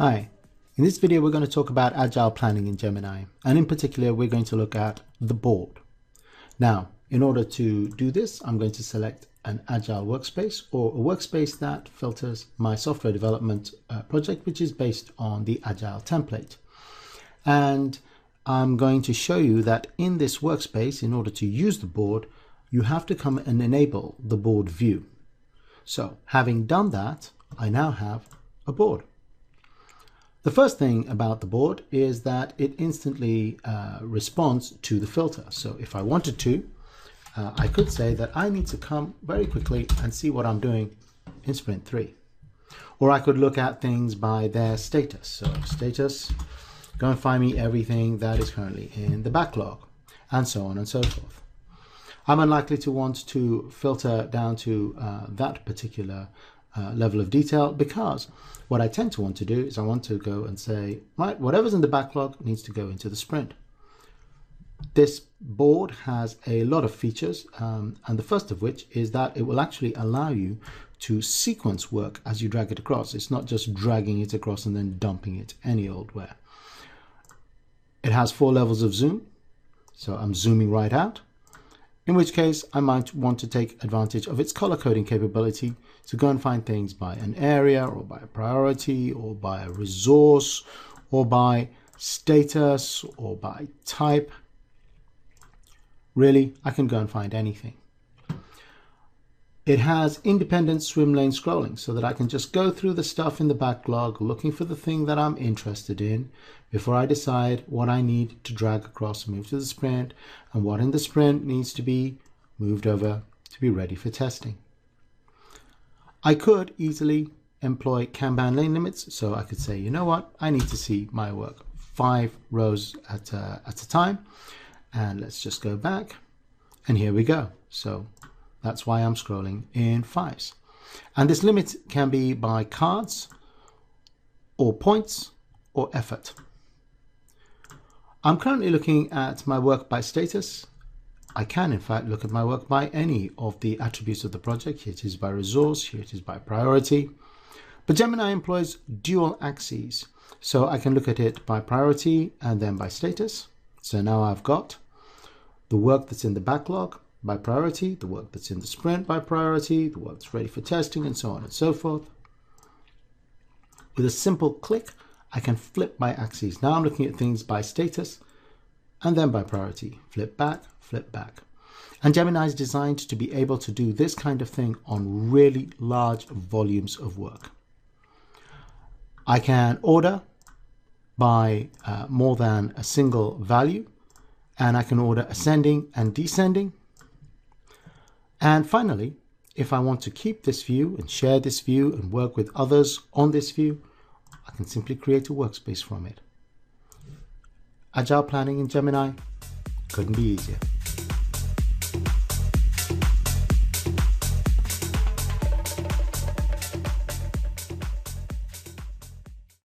Hi, in this video we're going to talk about Agile planning in Gemini, and in particular we're going to look at the board. Now, in order to do this, I'm going to select an Agile workspace or a workspace that filters my software development project, which is based on the Agile template. And I'm going to show you that in this workspace, in order to use the board, you have to come and enable the board view. So having done that, I now have a board. The first thing about the board is that it instantly responds to the filter. So if I wanted to, I could say that I need to come very quickly and see what I'm doing in sprint 3. Or I could look at things by their status. So status, go and find me everything that is currently in the backlog, and so on and so forth. I'm unlikely to want to filter down to that particular level of detail, because what I tend to want to do is I want to go and say, right, whatever's in the backlog needs to go into the sprint. This board has a lot of features, and the first of which is that it will actually allow you to sequence work as you drag it across. It's not just dragging it across and then dumping it any old where. It has 4 levels of zoom, so I'm zooming right out, in which case I might want to take advantage of its color coding capability to go and find things by an area or by a priority or by a resource or by status or by type. Really, I can go and find anything. It has independent swim lane scrolling, so that I can just go through the stuff in the backlog looking for the thing that I'm interested in before I decide what I need to drag across and move to the sprint, and what in the sprint needs to be moved over to be ready for testing. I could easily employ Kanban lane limits, so I could say, you know what, I need to see my work 5 rows at a time, and let's just go back, and here we go. So that's why I'm scrolling in 5s. And this limit can be by cards or points or effort. I'm currently looking at my work by status. I can in fact look at my work by any of the attributes of the project. Here it is by resource, here it is by priority. But Gemini employs dual axes, so I can look at it by priority and then by status. So now I've got the work that's in the backlog by priority, the work that's in the sprint by priority, the work that's ready for testing, and so on and so forth. With a simple click, I can flip my axes. Now I'm looking at things by status and then by priority. Flip back, flip back. And Gemini is designed to be able to do this kind of thing on really large volumes of work. I can order by more than a single value, and I can order ascending and descending. And finally, if I want to keep this view and share this view and work with others on this view, I can simply create a workspace from it. Agile planning in Gemini couldn't be easier.